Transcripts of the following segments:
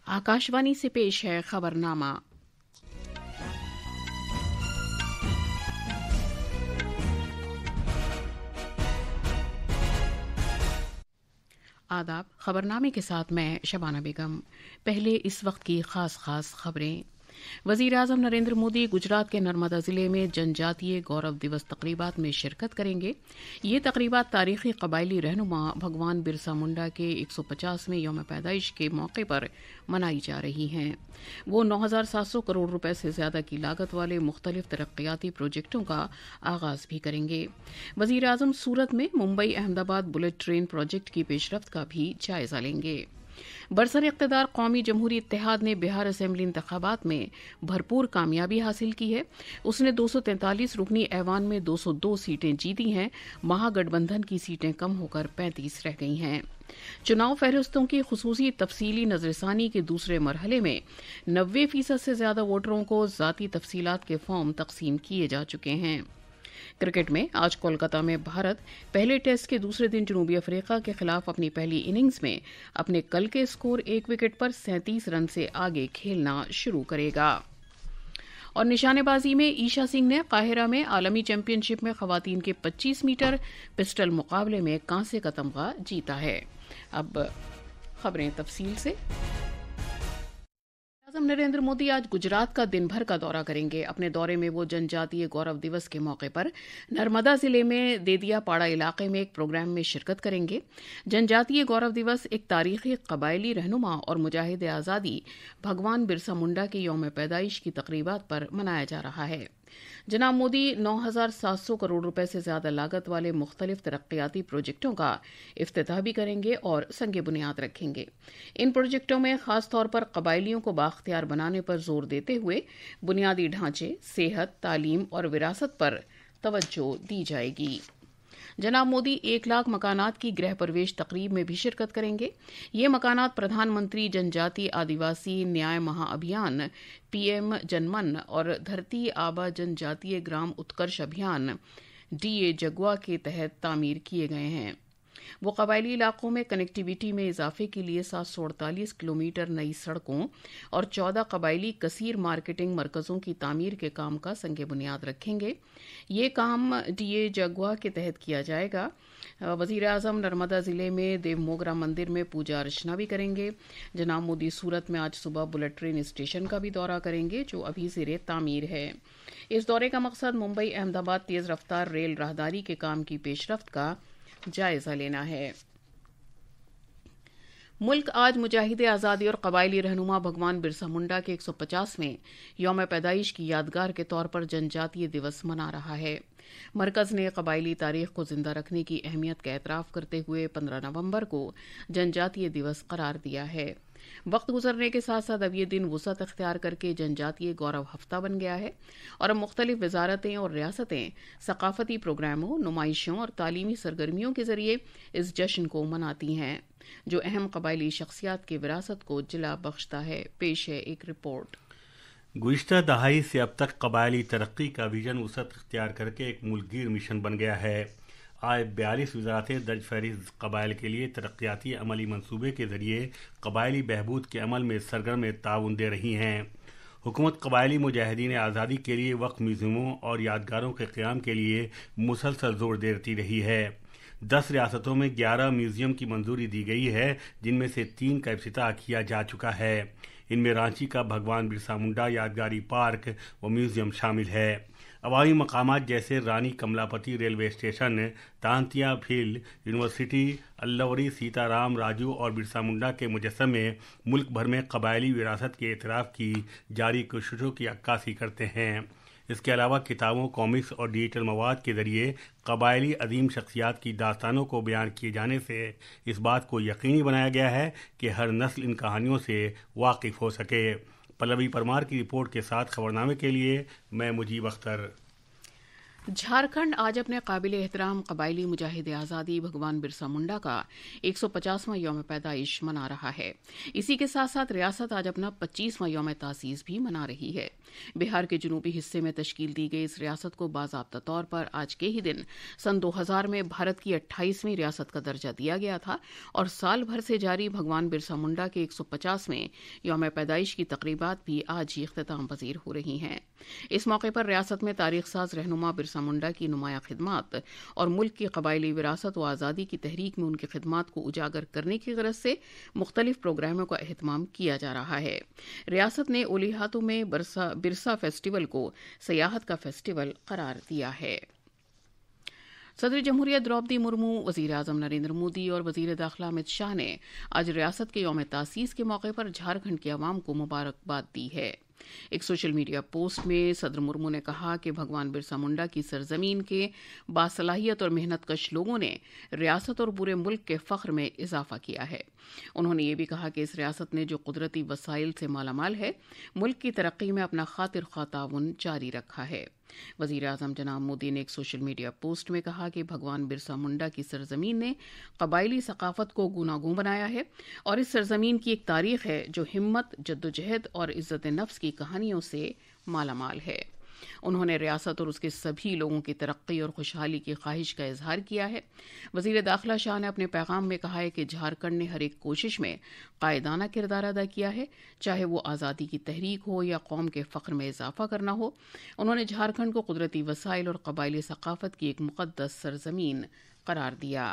आकाशवाणी से पेश है खबरनामा। आदाब। खबरनामे के साथ मैं शबाना बेगम। पहले इस वक्त की खास खबरें। वजीर आजम नरेंद्र मोदी गुजरात के नर्मदा जिले में जनजातीय गौरव दिवस तकरीबात में शिरकत करेंगे। ये तकरीबात तारीखी कबायली रहनुमा भगवान बिरसा मुंडा के 150वें यौम पैदाइश के मौके पर मनाई जा रही हैं। वो 9,700 करोड़ रुपए से ज्यादा की लागत वाले मुख्तलिफ तरक्याती प्रोजेक्टों का आगाज भी करेंगे। वजीर आजम सूरत में Mumbai Ahmedabad bullet train project की पेशरफ्त का भी जायजा लेंगे। बरसर इक़्तिदार कौमी जमहूरी इत्तेहाद ने बिहार असेंबली इंतखाबात में भरपूर कामयाबी हासिल की है। उसने 243 रुकनी ऐवान में 202 सीटें जीती हैं। महागठबंधन की सीटें कम होकर 35 रह गई हैं। चुनाव फहरिस्तों की खुसूसी तफसीली नजरसानी के दूसरे मरहले में 90% से ज्यादा वोटरों को ज़ाती तफसीलात के फॉर्म तकसीम किए जा चुके हैं। क्रिकेट में आज कोलकाता में भारत पहले टेस्ट के दूसरे दिन जनूबी अफ्रीका के खिलाफ अपनी पहली इनिंग्स में अपने कल के स्कोर 1 विकेट पर 37 रन से आगे खेलना शुरू करेगा। और निशानेबाजी में ईशा सिंह ने काहिरा में आलमी चैंपियनशिप में खवातीन के 25 मीटर पिस्टल मुकाबले में कांसे का तमगा जीता है। अब खबरें तफसील से। आजम नरेंद्र मोदी आज गुजरात का दिन भर का दौरा करेंगे। अपने दौरे में वो जनजातीय गौरव दिवस के मौके पर नर्मदा जिले में देदियापाड़ा इलाके में एक प्रोग्राम में शिरकत करेंगे। जनजातीय गौरव दिवस एक तारीखी कबायली रहनुमा और मुजाहिद आज़ादी भगवान बिरसा मुंडा के यौम पैदाइश की तकरीबात पर मनाया जा रहा है। जनाब मोदी 9,700 करोड़ रुपए से ज्यादा लागत वाले मुख्तलिफ तरक्याती प्रोजेक्टों का इफ्तिताह भी करेंगे और संगे बुनियाद रखेंगे। इन प्रोजेक्टों में खास तौर पर कबायलियों को बाख्तियार बनाने पर जोर देते हुए बुनियादी ढांचे, सेहत, तालीम और विरासत पर तवज्जो दी जाएगी। जनाब मोदी 1 लाख मकानात की गृह प्रवेश तकरीब में भी शिरकत करेंगे। ये मकानात प्रधानमंत्री जनजातीय आदिवासी न्याय महाअभियान पीएम जनमन और धरती आबा जनजातीय ग्राम उत्कर्ष अभियान डीए जगुआ के तहत तामीर किए गए हैं। वो कबायली इलाकों में कनेक्टिविटी में इजाफे के लिए 748 किलोमीटर नई सड़कों और 14 कबायली कसीर मार्केटिंग मरकजों की तामीर के काम का संगे बुनियाद रखेंगे। ये काम डीए जगुआ के तहत किया जाएगा। वजीर आजम नर्मदा जिले में देवमोगरा मंदिर में पूजा अर्चना भी करेंगे। जनाब मोदी सूरत में आज सुबह बुलेट ट्रेन स्टेशन का भी दौरा करेंगे जो अभी ज़ेरे तामीर है। इस दौरे का मकसद मुंबई अहमदाबाद तेज रफ्तार रेल राहदारी के काम की पेशरफ्त का जायजा लेना है। मुल्क आज मुजाहिद आज़ादी और कबायली रहनुमा भगवान बिरसा मुंडा के 150वें यौम पैदाइश की यादगार के तौर पर जनजातीय दिवस मना रहा है। मरकज ने कबायली तारीख को जिंदा रखने की अहमियत का एतराफ़ करते हुए 15 नवंबर को जनजातीय दिवस करार दिया है। वक्त गुजरने के साथ साथ अब ये दिन वुसअत इख्तियार करके जनजातीय गौरव हफ्ता बन गया है और अब मुख्तलिफ वजारतें और रियासतें सकाफती प्रोग्रामों, नुमाइशों और तालीमी सरगर्मियों के जरिए इस जश्न को मनाती हैं जो अहम कबायली शख्सियात की विरासत को जिला बख्शता है। पेश है एक रिपोर्ट। गुज़िश्ता दहाई से अब तक कबायली तरक्की का विजन वुसअत इख्तियार करके एक मुल्कगीर मिशन बन गया है। आज 42 वजारतें दर्ज फहरिस्त कबाइल के लिए तरक्याती अमली मंसूबे के जरिए कबायली बहबूद के अमल में सरगर्म ताउन दे रही हैं। हुकूमत कबायली मुजाहिदीन आज़ादी के लिए वक्फ म्यूज़ियमों और यादगारों के क़याम के लिए मुसलसल जोर देती रही है। 10 रियासतों में 11 म्यूज़ियम की मंजूरी दी गई है जिनमें से 3 का इफ्तिताह किया जा चुका है। इनमें रांची का भगवान बिरसा मुंडा यादगारी पार्क व म्यूज़ियम शामिल है। अवामी मकामात जैसे Rani Kamlapati railway station, Tantia field, university, Alluri Sitarama Raju और बिरसा मुंडा के मुजस्समे मुल्क भर में कबायली विरासत के एतराफ़ की जारी कोशिशों की अक्कासी करते हैं। इसके अलावा किताबों, कॉमिक्स और डिजिटल मवाद के ज़रिए कबायली अजीम शख्सियात की दास्तानों को बयान किए जाने से इस बात को यकीनी बनाया गया है कि हर नस्ल इन कहानियों से वाकिफ़ हो सके। पल्लवी परमार की रिपोर्ट के साथ खबरनामे के लिए मैं मुजीब अख्तर। झारखंड आज अपने काबिल एहतराम कबायली मुजाहिद आज़ादी भगवान बिरसा मुंडा का 150वां यौम पैदाइश मना रहा है। इसी के साथ साथ रियासत आज अपना 25वां यौम तासीस भी मना रही है। बिहार के जनूबी हिस्से में तश्कील दी गई इस रियासत को बाज़ाब्ता तौर पर आज के ही दिन सन 2000 में भारत की 28वीं रियासत का दर्जा दिया गया था और साल भर से जारी भगवान बिरसा मुंडा के 150वें यौम पैदाइश की तकरीबात भी आज ही इख्तिताम पजीर हो रही हैं। इस मौके पर रियासत में तारीख साज रहनुमा बिरसा मुंडा की नुमाया खिदमात और मुल्क की कबायली विरासत व आज़ादी की तहरीक में उनकी खिदमात को उजागर करने की गरज से मुख्तलिफ प्रोग्रामों का एहतमाम किया जा रहा है। रियासत ने ओलिहातू में बिरसा फेस्टिवल को सयाहत का फेस्टिवल करार दिया है। सदर जमहूरिया द्रौपदी मुर्मू, वजीर आजम नरेंद्र मोदी और वजीर दाखिला अमित शाह ने आज रियासत के यौम तासीस के मौके पर झारखंड की आवाम को मुबारकबाद दी है। एक सोशल मीडिया पोस्ट में सदर मुर्मू ने कहा कि भगवान बिरसा मुंडा की सरजमीन के बासलाहियत और मेहनतकश लोगों ने रियासत और पूरे मुल्क के फख्र में इजाफा किया है। उन्होंने ये भी कहा कि इस रियासत ने जो कुदरती वसाइल से मालामाल है, मुल्क की तरक्की में अपना खातिर ख्वाह ताउन जारी रखा है। वजीर आजम जनाब मोदी ने एक सोशल मीडिया पोस्ट में कहा कि भगवान बिरसा मुंडा की सरजमीन ने कबायली सकाफत को गूनागूं बनाया है और इस सरजमीन की एक तारीख है जो हिम्मत, जद्दोजहद और इज्जत नफ्स की कहानियों से मालामाल है। उन्होंने रियासत और उसके सभी लोगों की तरक्की और खुशहाली की ख्वाहिश का इजहार किया है। वजीर दाखिला शाह ने अपने पैगाम में कहा है कि झारखंड ने हर एक कोशिश में कायदाना किरदार अदा किया है, चाहे वो आज़ादी की तहरीक हो या कौम के फ़ख्र में इजाफा करना हो। उन्होंने झारखंड को कुदरती वसाइल और कबायली सकाफत की एक मुक़द्दस सरजमीन करार दिया।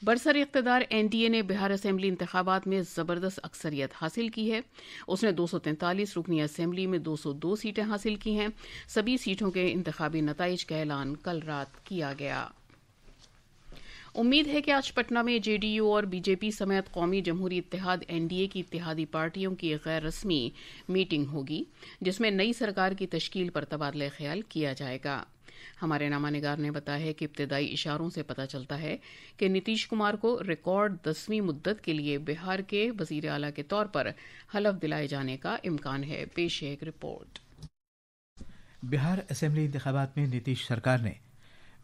बरसर इक़्तिदार एनडीए ने बिहार असेंबली इंतखाबात में ज़बरदस्त अक्सरियत हासिल की है। उसने 243 रुकनी असेंबली में 202 सीटें हासिल की हैं। सभी सीटों के इंतखाबी नताइज का ऐलान कल रात किया गया। उम्मीद है कि आज पटना में जेडीयू और बीजेपी समेत कौमी जमहूरी इत्तेहाद एनडीए की इत्तेहादी पार्टियों की एक गैर रस्मी मीटिंग होगी, जिसमें नई सरकार की तश्कील पर तबादला ख्याल किया जाएगा। हमारे नामानिगार ने बताया है कि इब्तदाई इशारों से पता चलता है कि नीतीश कुमार को रिकॉर्ड 10वीं मुद्दत के लिए बिहार के वजीर आला के तौर पर हलफ दिलाए जाने का इम्कान है। पेश है एक रिपोर्ट। बिहार असेंबली इंतखाबात में नीतीश सरकार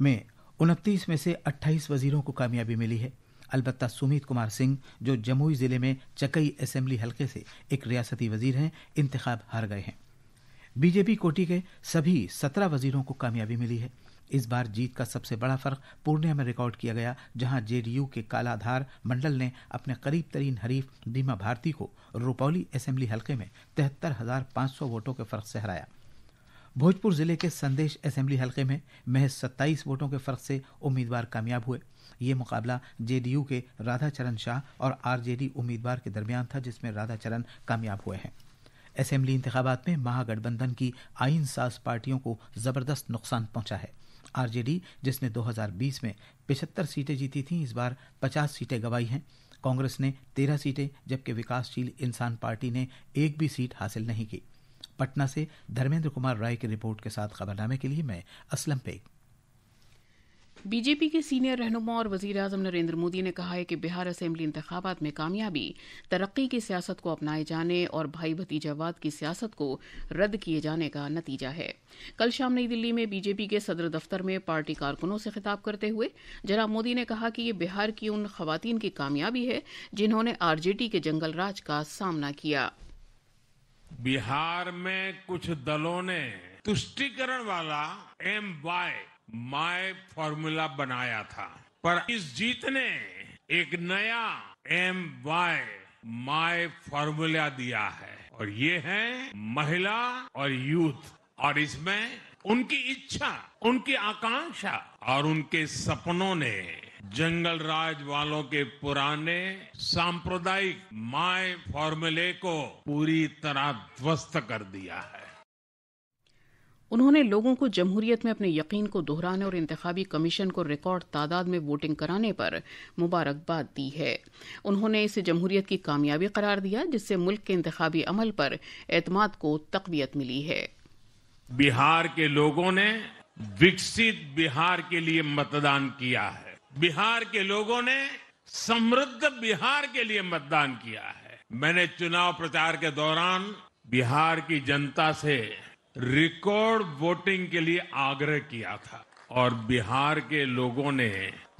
में 29 में से 28 वजीरों को कामयाबी मिली है। अलबत्ता सुमित कुमार सिंह, जो जमुई जिले में चकई असेंबली हलके से एक रियासती वजीर हैं, इंतखाब हार गए हैं। बीजेपी कोटी के सभी 17 वजीरों को कामयाबी मिली है। इस बार जीत का सबसे बड़ा फर्क पूर्णिया में रिकॉर्ड किया गया, जहां जेडीयू के कालाधार मंडल ने अपने करीब तरीन हरीफ बीमा भारती को रुपौली असेंबली हलके में 73,500 वोटों के फर्क से हराया। भोजपुर जिले के संदेश असेंबली हलके में महज 27 वोटों के फर्क से उम्मीदवार कामयाब हुए। ये मुकाबला जेडीयू के राधाचरण शाह और आरजेडी उम्मीदवार के दरमियान था, जिसमें राधाचरण कामयाब हुए हैं। असेंबली इंतखाबात में महागठबंधन की आइन साज पार्टियों को जबरदस्त नुकसान पहुंचा है। आरजेडी, जिसने 2020 में 75 सीटें जीती थीं, इस बार 50 सीटें गंवाई हैं। कांग्रेस ने 13 सीटें, जबकि विकासशील इंसान पार्टी ने एक भी सीट हासिल नहीं की। पटना से धर्मेंद्र कुमार राय की रिपोर्ट के साथ खबरनामे के लिए मैं असलम बेग। बीजेपी के सीनियर रहनुमा और वजीर आजम नरेंद्र मोदी ने कहा है कि बिहार असेंबली इंतखाबात में कामयाबी तरक्की की सियासत को अपनाए जाने और भाई भतीजावाद की सियासत को रद्द किए जाने का नतीजा है। कल शाम नई दिल्ली में बीजेपी के सदर दफ्तर में पार्टी कारकुनों से खिताब करते हुए जनाब मोदी ने कहा कि ये बिहार की उन खवातीन की कामयाबी है जिन्होंने आरजेडी के जंगल राज का सामना किया। बिहार में कुछ दलों ने तुष्टीकरण वाला MY माय फॉर्मूला बनाया था, पर इस जीत ने एक नया MY माय फॉर्मूला दिया है, और ये है महिला और यूथ। और इसमें उनकी इच्छा, उनकी आकांक्षा और उनके सपनों ने जंगल राज वालों के पुराने सांप्रदायिक माय फॉर्मूले को पूरी तरह ध्वस्त कर दिया है। उन्होंने लोगों को जमहूरियत में अपने यकीन को दोहराने और इंतखाबी कमीशन को रिकॉर्ड तादाद में वोटिंग कराने पर मुबारकबाद दी है। उन्होंने इसे जमहूरियत की कामयाबी करार दिया, जिससे मुल्क के इंतखाबी अमल पर एतमाद को तक़वियत मिली है। बिहार के लोगों ने विकसित बिहार के लिए मतदान किया है। बिहार के लोगों ने समृद्ध बिहार के लिए मतदान किया है। मैंने चुनाव प्रचार के दौरान बिहार की जनता से ریکارڈ ووٹنگ کے لیے آگرہ کیا تھا اور بہار کے لوگوں نے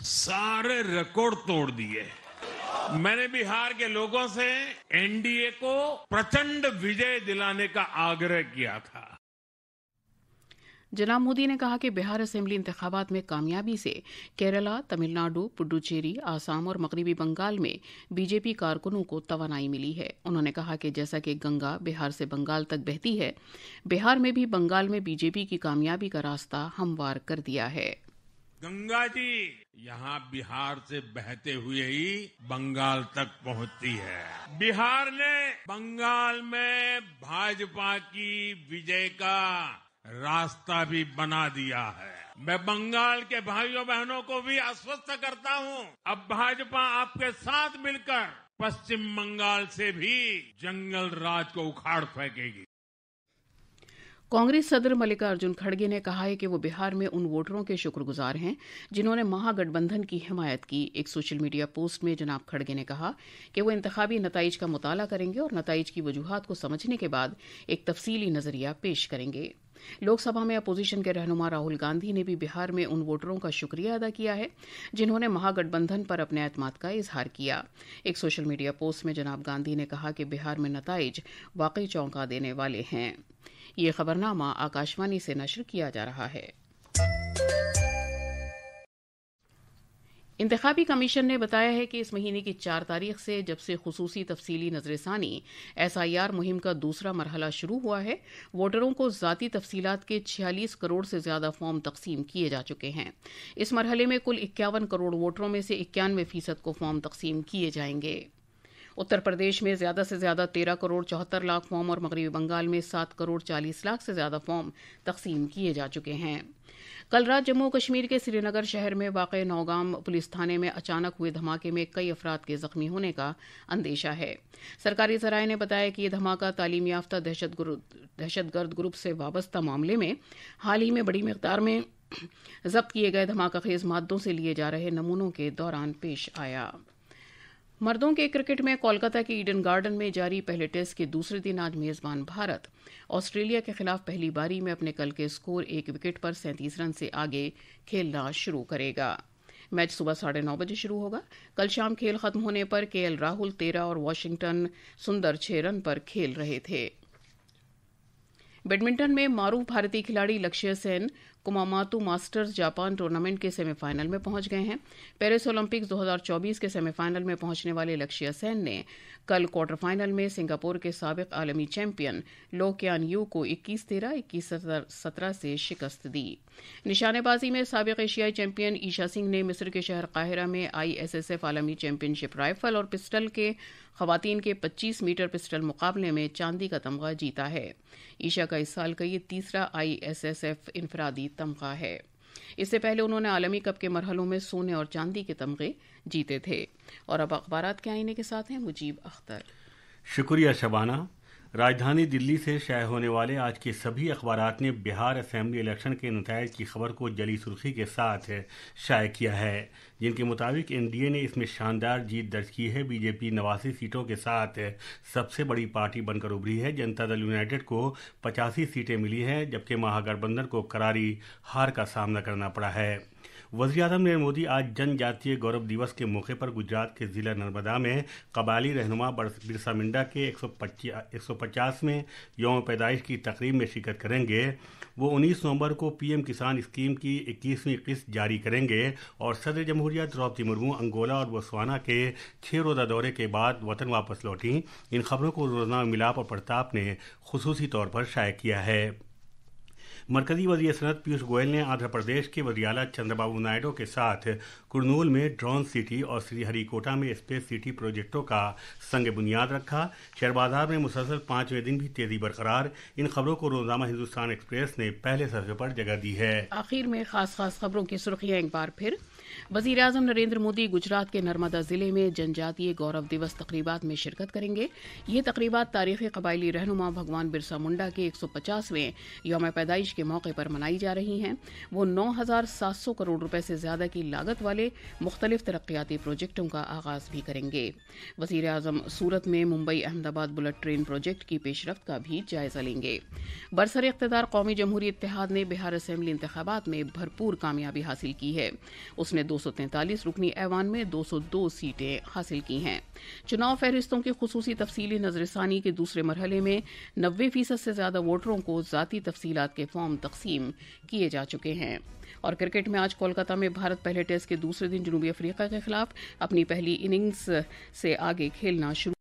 سارے ریکارڈ توڑ دیے. میں نے بہار کے لوگوں سے این ڈی اے کو پرچنڈ وجے دلانے کا آگرہ کیا تھا. جناب مودی نے کہا کہ بہار اسمبلی انتخابات میں کامیابی سے کیرلا، تمل ناڈو، پڈوچیری، آسام اور مغربی بنگال میں بی جے پی کارکنوں کو توانائی ملی ہے. انہوں نے کہا کہ جیسا کہ گنگا بہار سے بنگال تک بہتی ہے، بہار میں بھی بنگال میں بی جے پی کی کامیابی کا راستہ ہموار کر دیا ہے. گنگا جی یہاں بہار سے بہتے ہوئے ہی بنگال تک پہنچتی ہے. بہار نے بنگال میں بھاجپا کی وجے کا راستہ بھی بنا دیا ہے. میں بنگال کے بھائیوں بہنوں کو بھی آشوست کرتا ہوں، اب بھاجپا آپ کے ساتھ مل کر پشچم بنگال سے بھی جنگل راج کو اکھاڑ پھینکے گی. کانگریس صدر ملکارجن کھڑگے نے کہا ہے کہ وہ بہار میں ان ووٹروں کے شکر گزار ہیں جنہوں نے مہا گٹھ بندھن کی حمایت کی. ایک سوشل میڈیا پوسٹ میں جناب کھڑگے نے کہا کہ وہ انتخابی نتائج کا مطالعہ کریں گے اور نتائج کی وجوہات کو سمجھنے کے بعد ایک تفصیلی نظریہ پیش کریں گے. لوک سبھا میں اپوزیشن کے رہنما راہل گاندھی نے بھی بہار میں ان ووٹروں کا شکریہ ادا کیا ہے جنہوں نے مہا گٹھ بندھن پر اپنے اعتماد کا اظہار کیا. ایک سوشل میڈیا پوسٹ میں جناب گاندھی نے کہا کہ بہار میں نتائج واقعی چونکا دینے والے ہیں. یہ خبرنامہ آکاشوانی سے نشر کیا جا رہا ہے. انتخابی کمیشن نے بتایا ہے کہ اس مہینے کی 4 تاریخ سے جب سے خصوصی تفصیلی نظر ثانی SIR مہم کا دوسرا مرحلہ شروع ہوا ہے، ووٹروں کو ذاتی تفصیلات کے 46 کروڑ سے زیادہ فارم تقسیم کیے جا چکے ہیں. اس مرحلے میں کل 51 کروڑ ووٹروں میں سے 91% کو فارم تقسیم کیے جائیں گے. اتر پردیش میں زیادہ سے زیادہ 13 کروڑ 74 لاکھ فارم اور مغربی بنگال میں 7 کروڑ 40 لاکھ سے زیادہ فارم تقسیم کیے جا چکے ہیں. کل رات جموں کشمیر کے سری نگر شہر میں واقع نوگام پولیس تھانے میں اچانک ہوئے دھماکے میں کئی افراد کے زخمی ہونے کا اندیشہ ہے. سرکاری ذرائع نے بتایا کہ یہ دھماکہ تعلیم یافتہ دہشت گرد گروپ سے وابستہ معاملے میں حال ہی میں بڑی مقدار میں ضبط کیے گئے دھماکہ خیز مادوں سے لیے جا رہے نمونوں کے دوران پیش آیا. مردوں کے کرکٹ میں کولکتہ کے ایڈن گارڈن میں جاری پہلے ٹیسٹ کے دوسرے دن آج میزبان بھارت آسٹریلیا کے خلاف پہلی باری میں اپنے کل کے سکور 1 وکٹ پر 37 رن سے آگے کھیلنا شروع کرے گا. میچ صبح 9:30 بجے شروع ہوگا. کل شام کھیل ختم ہونے پر KL راہل 13 اور واشنگٹن سندر 6 رن پر کھیل رہے تھے. بیڈمنٹن میں معروف بھارتی کھلاڑی لکشیہ سین کوماماتو ماسٹرز جاپان ٹورنامنٹ کے سیمی فائنل میں پہنچ گئے ہیں. پیرس اولمپکس 2024 کے سیمی فائنل میں پہنچنے والے لکشیہ سین نے کل کوارٹر فائنل میں سنگاپور کے سابق عالمی چیمپئن لو کیان یو کو 21-13، 21-17 سے شکست دی. نشانے بازی میں سابق ایشیائی چیمپئن ایشا سنگھ نے مصر کے شہر قاہرہ میں ISSF عالمی چیمپئن شپ رائفل اور پسٹل کے خواتین کے 25 میٹر پسٹل مقابلے میں چاندی کا تمغہ جیتا ہے. ایشا کا اس سال کا یہ تیسرا ISSF انفرادی تمغہ ہے. اس سے پہلے انہوں نے عالمی کپ کے مرحلوں میں سونے اور چاندی کے تمغے جیتے تھے. اور اب اخبارات کے آئینے کے ساتھ ہیں مجیب اختر. شکریہ شبانہ. راجدھانی دلی سے شائع ہونے والے آج کے سبھی اخبارات نے بہار اسمبلی الیکشن کے نتائج کی خبر کو جلی سرخی کے ساتھ شائع کیا ہے، جن کے مطابق NDA نے اس میں شاندار جیت درج کی ہے. بی جے پی 89 سیٹوں کے ساتھ سب سے بڑی پارٹی بن کر ابھری ہے. جنتا دل یونائیٹڈ کو 85 سیٹیں ملی ہیں، جبکہ مہا گٹھ بندھن کو کراری ہار کا سامنا کرنا پڑا ہے. وزیر اعظم نریندر مودی آج جن جاتیہ گورو دیوس کے موقع پر گجرات کے ضلع نرمدا میں قبائلی رہنما برسا منڈا کے 150ویں یوم پیدائش کی تقریب میں شرکت کریں گے. وہ 19 نومبر کو PM کسان اسکیم کی 21ویں قسط جاری کریں گے اور صدر جمہوریہ دروپدی مرمو انگولا اور بوتسوانا کے 6 روزہ دورے کے بعد وطن واپس لوٹیں. ان خبروں کو روزنامہ ملاپ اور پرتاپ نے خصوصی طور پر شائع کیا ہے. مرکزی وزیر صنعت پیوش گوئل نے آندھرا پردیش کے وزیر اعلیٰ چندر بابو نائیڈو کے ساتھ کرنول میں ڈرون سٹی اور سری ہری کوٹا میں اسپیس سٹی پروجیکٹوں کا سنگ بنیاد رکھا. شیئر بازار میں مسلسل 5ویں دن بھی تیزی برقرار. ان خبروں کو روزنامہ ہندوستان ایکسپریس نے پہلے صفحے پر جگہ دی ہے. آخر میں خاص خبروں کی سرخیاں ایک بار پھر. वजीर आजम नरेंद्र मोदी गुजरात के नर्मदा जिले में जनजातीय गौरव दिवस तकरीबात में शिरकत करेंगे। ये तकरीबात तारीखी कबायली रहनुमा भगवान बिरसा मुंडा के 150वें यौम पैदाइश के मौके पर मनाई जा रही हैं। वो 9,700 करोड़ रुपए से ज्यादा की लागत वाले मुख्तलिफ तरक्याती प्रोजेक्टों का आगाज भी करेंगे। वजीर आजम सूरत में Mumbai Ahmedabad bullet train project की पेशरफ्त का भी जायजा लेंगे। बरसर इख्तिदार कौमी जमहूरी इत्तेहाद ने बिहार असेंबली इंतखाबात में भरपूर कामयाबी हासिल की है। उसने 243 रुकनी ऐवान में 202 सीटें हासिल की हैं। चुनाव फहरिस्तों की खुसूसी तफसीली नजरसानी के दूसरे मरहले में 90% से ज्यादा वोटरों को जाती तफसीलात के फॉर्म तकसीम किए जा चुके हैं। और क्रिकेट में आज कोलकाता में भारत पहले टेस्ट के दूसरे दिन जनूबी अफ्रीका के खिलाफ अपनी पहली इनिंग्स से आगे खेलना शुरू